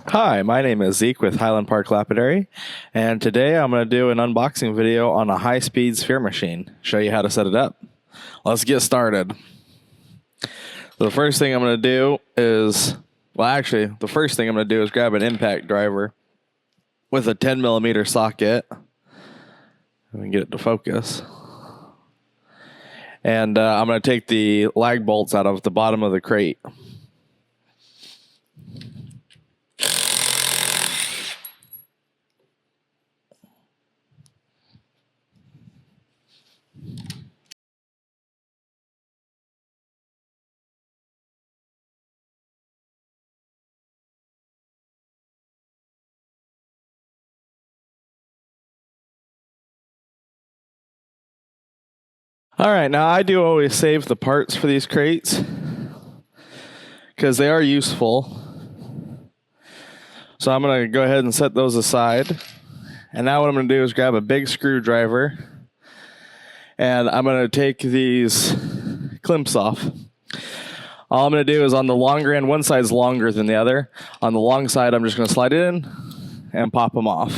Hi, my name is Zeke with Highland Park Lapidary, and today I'm going to do an unboxing video on a high-speed sphere machine, show you how to set it up. Let's get started. The first thing I'm going to do is, the first thing I'm going to do is grab an impact driver with a 10 millimeter socket. Let me get it to focus. And I'm going to take the lag bolts out of the bottom of the crate. All right, now I do always save the parts for these crates because they are useful. So I'm going to go ahead and set those aside. And now what I'm going to do is grab a big screwdriver and I'm going to take these clamps off. All I'm going to do is on the longer end, one side's longer than the other. On the long side, I'm just going to slide it in and pop them off.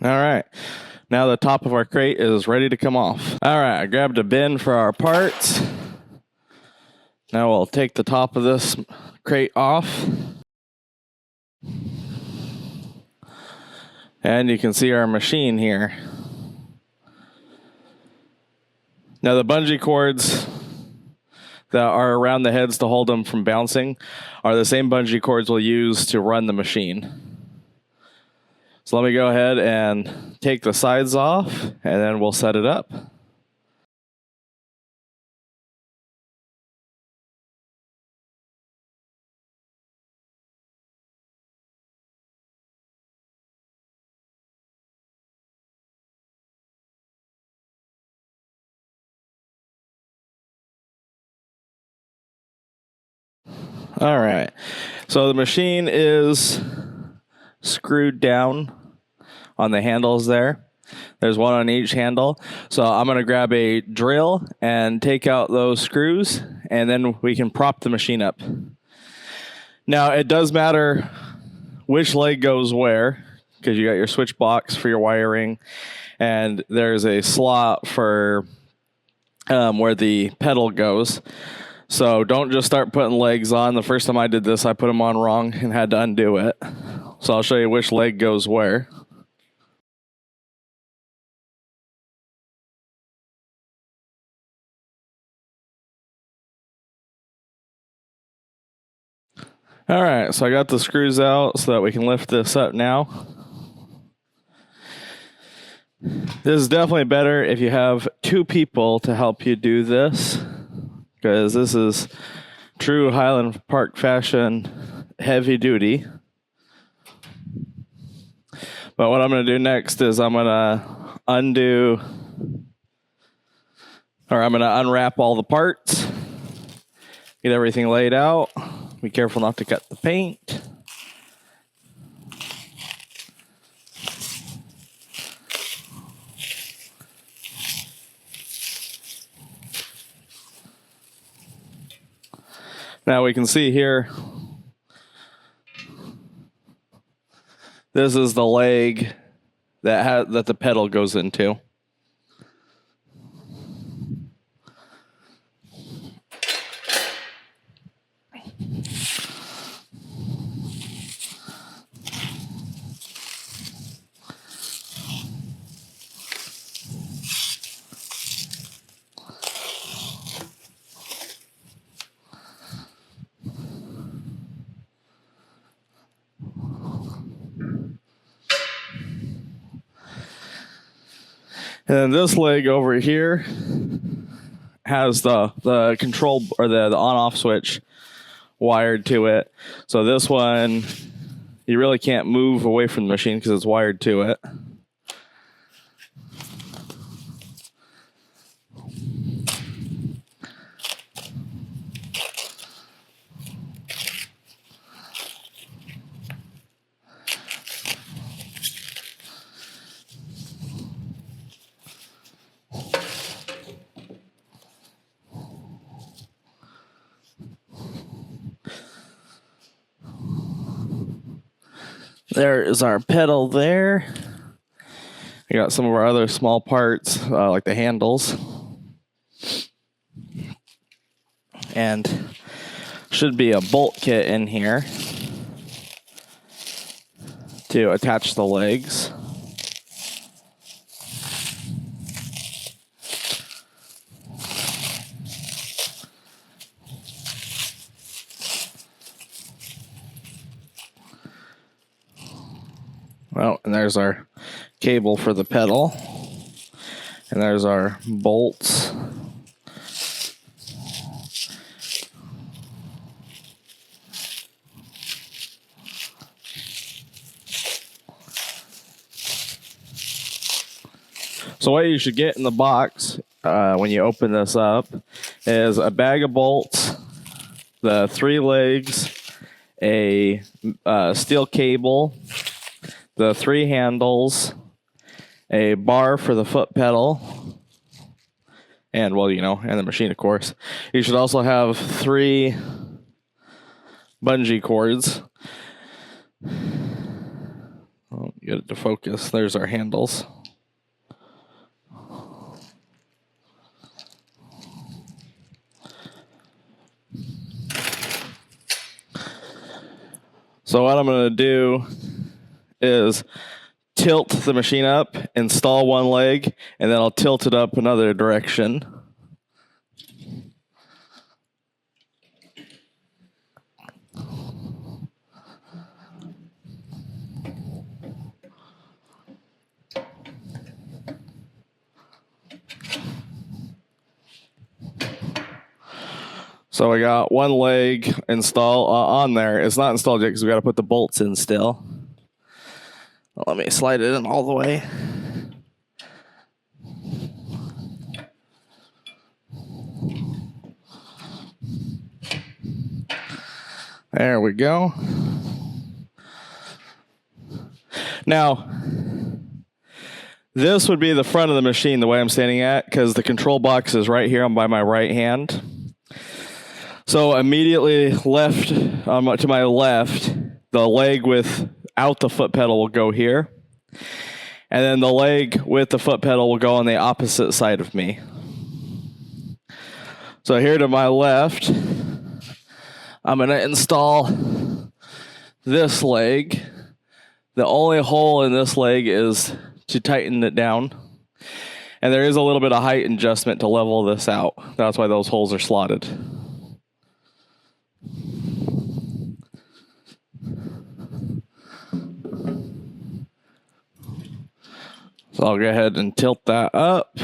All right, now the top of our crate is ready to come off. All right, I grabbed a bin for our parts. Now we'll take the top of this crate off. And you can see our machine here. Now the bungee cords that are around the heads to hold them from bouncing are the same bungee cords we'll use to run the machine. So let me go ahead and take the sides off and then we'll set it up. All right, so the machine is screwed down on the handles there. There's one on each handle. So I'm going to grab a drill and take out those screws, and then we can prop the machine up. Now, it does matter which leg goes where, because you got your switch box for your wiring, and there's a slot for where the pedal goes. So don't just start putting legs on. The first time I did this, I put them on wrong and had to undo it. So I'll show you which leg goes where. All right, so I got the screws out so that we can lift this up now. This is definitely better if you have two people to help you do this, because this is true Highland Park fashion, heavy duty. But what I'm going to do next is I'm going to unwrap all the parts, get everything laid out. Be careful not to cut the paint. Now we can see here, this is the leg that the pedal goes into. And then this leg over here has the control or the on-off switch wired to it. So this one, you really can't move away from the machine because it's wired to it. There is our pedal there. We got some of our other small parts, like the handles. And should be a bolt kit in here to attach the legs. Well, and there's our cable for the pedal. And there's our bolts. So what you should get in the box when you open this up is a bag of bolts, the 3 legs, a steel cable, the 3 handles, a bar for the foot pedal, and, well, and the machine, of course. You should also have 3 bungee cords. Oh, get it to focus. There's our handles. So what I'm going to do is tilt the machine up, install one leg, and then I'll tilt it up another direction. So I got one leg on there. It's not installed yet because we got to put the bolts in still. Well, let me slide it in all the way. There we go. Now, this would be the front of the machine the way I'm standing at, because the control box is right here. I'm by my right hand. So immediately left, to my left, the leg without the foot pedal will go here. And then the leg with the foot pedal will go on the opposite side of me. So here to my left, I'm going to install this leg. The only hole in this leg is to tighten it down. And there is a little bit of height adjustment to level this out. That's why those holes are slotted. So I'll go ahead and tilt that up.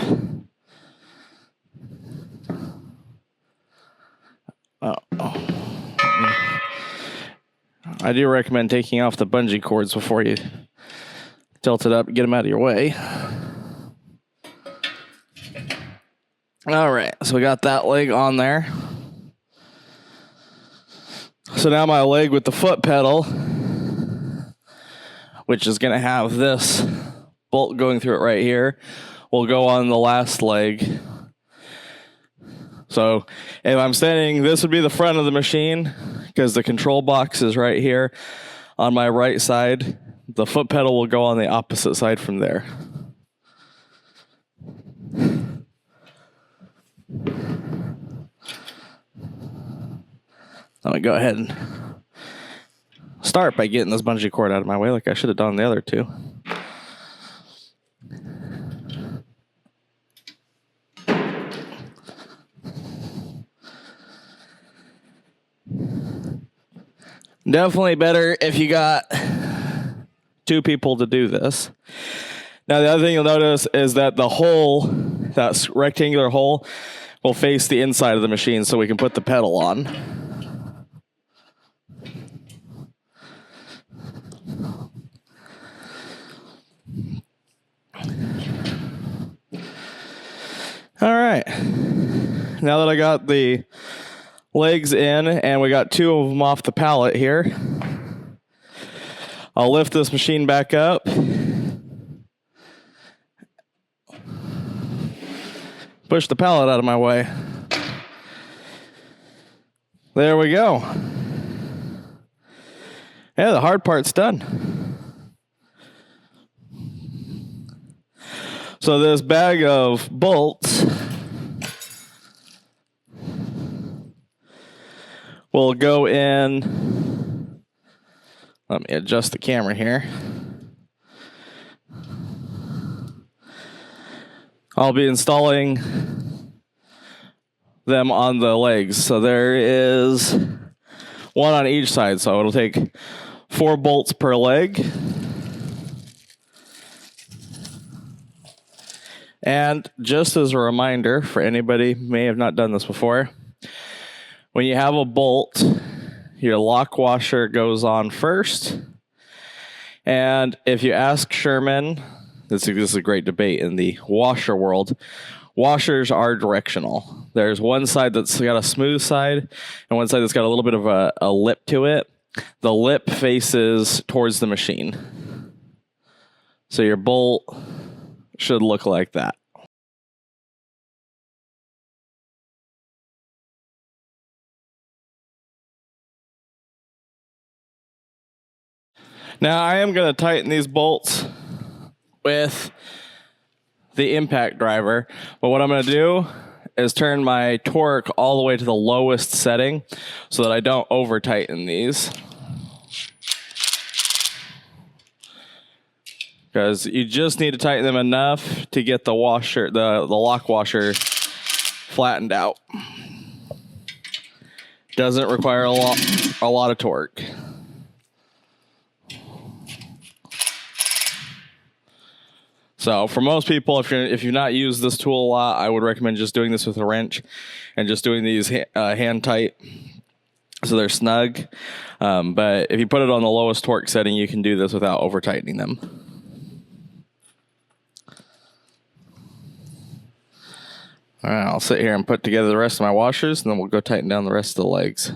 I do recommend taking off the bungee cords before you tilt it up and get them out of your way. All right, so we got that leg on there. So now my leg with the foot pedal, which is going to have this bolt going through it right here, will go on the last leg. So if I'm standing, this would be the front of the machine because the control box is right here on my right side. The foot pedal will go on the opposite side from there. Let me go ahead and start by getting this bungee cord out of my way like I should have done the other two. Definitely better if you got 2 people to do this. Now, the other thing you'll notice is that the hole, that rectangular hole, will face the inside of the machine so we can put the pedal on. All right. Now that I got the legs in and we got 2 of them off the pallet here, I'll lift this machine back up. Push the pallet out of my way. There we go. Yeah, the hard part's done. So this bag of bolts will go in. Let me adjust the camera here. I'll be installing them on the legs. So there is one on each side. So it'll take 4 bolts per leg. And just as a reminder for anybody who may have not done this before, when you have a bolt, your lock washer goes on first. And if you ask Sherman, this is a great debate in the washer world, washers are directional. There's one side that's got a smooth side and one side that's got a little bit of a lip to it. The lip faces towards the machine. So your bolt should look like that. Now I am going to tighten these bolts with the impact driver, but what I'm going to do is turn my torque all the way to the lowest setting so that I don't over tighten these. Because you just need to tighten them enough to get the washer, the lock washer flattened out. Doesn't require a lot of torque. So for most people, if you've not used this tool a lot, I would recommend just doing this with a wrench and just doing these hand tight so they're snug. But if you put it on the lowest torque setting, you can do this without over tightening them. All right, I'll sit here and put together the rest of my washers, and then we'll go tighten down the rest of the legs.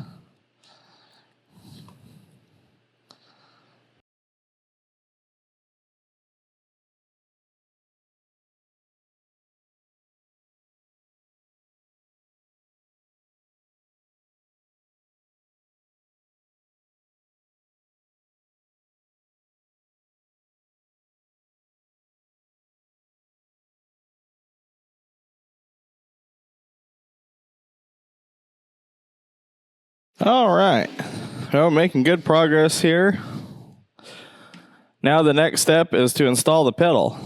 All right, well, making good progress here. Now the next step is to install the pedal.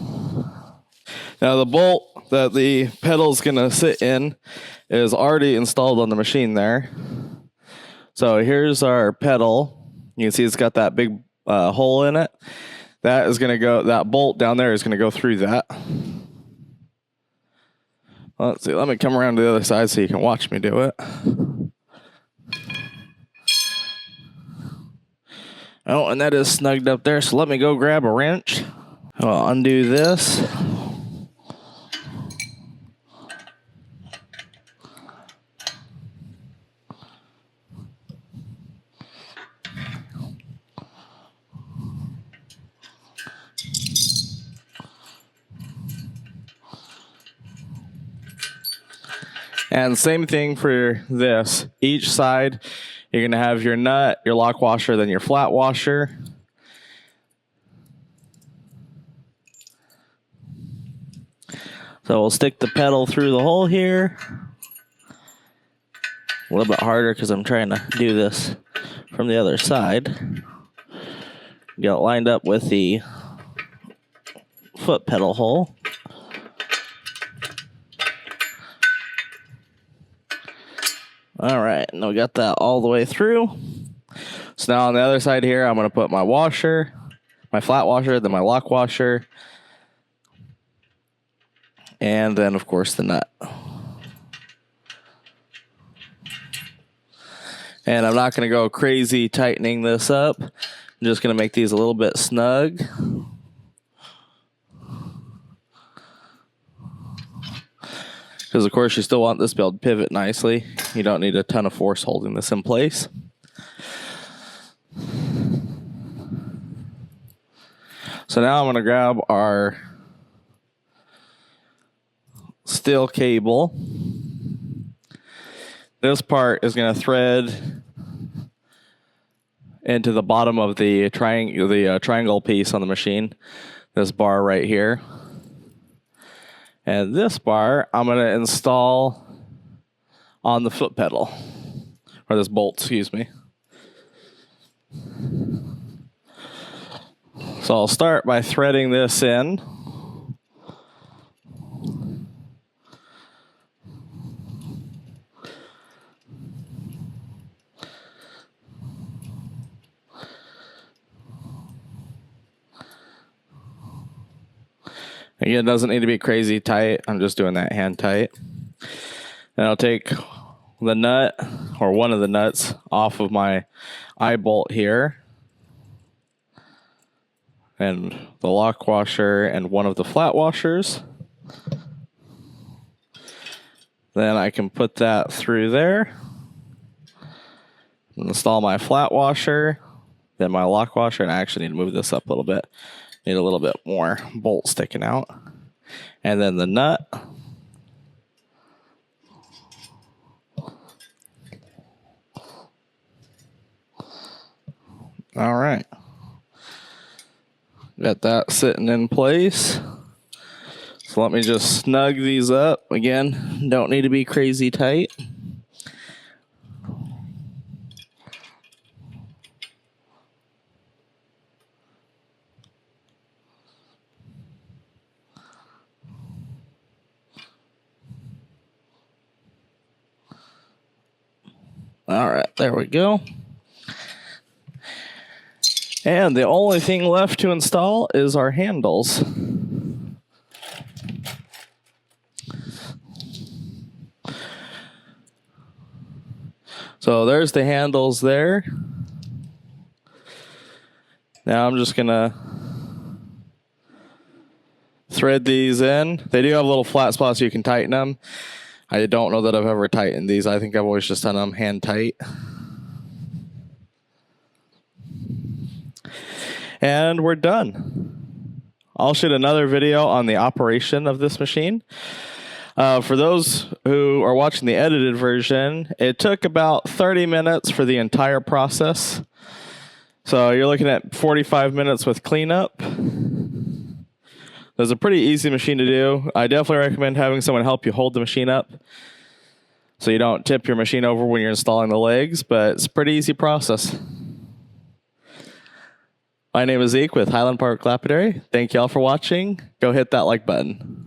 Now the bolt that the pedal's gonna sit in is already installed on the machine there. So here's our pedal. You can see it's got that big hole in it. That is gonna go, that bolt down there is gonna go through that. Let's see, let me come around to the other side so you can watch me do it. Oh, and that is snugged up there, so let me go grab a wrench. I'll undo this. And same thing for this. Each side, you're going to have your nut, your lock washer, then your flat washer. So we'll stick the pedal through the hole here. A little bit harder because I'm trying to do this from the other side. Get it lined up with the foot pedal hole. All right, and we got that all the way through. So now on the other side here, I'm going to put my washer, my flat washer, then my lock washer, and then, of course, the nut. And I'm not going to go crazy tightening this up. I'm just going to make these a little bit snug. Because, of course, you still want this to be able to pivot nicely. You don't need a ton of force holding this in place. So now I'm going to grab our steel cable. This part is going to thread into the bottom of the triangle piece on the machine. This bar right here. And this bar, I'm going to install on the foot pedal, or this bolt, excuse me. So I'll start by threading this in. Again, it doesn't need to be crazy tight. I'm just doing that hand tight. Then I'll take the nut, or one of the nuts, off of my eye bolt here, and the lock washer and one of the flat washers. Then I can put that through there, install my flat washer, then my lock washer, and I actually need to move this up a little bit. Need a little bit more bolt sticking out. And then the nut. All right. Got that sitting in place. So let me just snug these up. Again, don't need to be crazy tight. All right, there we go. And the only thing left to install is our handles. So there's the handles there. Now I'm just gonna thread these in. They do have little flat spots so you can tighten them. I don't know that I've ever tightened these. I think I've always just done them hand tight. And we're done. I'll shoot another video on the operation of this machine. For those who are watching the edited version, it took about 30 minutes for the entire process. So you're looking at 45 minutes with cleanup. It's a pretty easy machine to do. I definitely recommend having someone help you hold the machine up so you don't tip your machine over when you're installing the legs, but it's a pretty easy process. My name is Zeke with Highland Park Lapidary. Thank y'all for watching. Go hit that like button.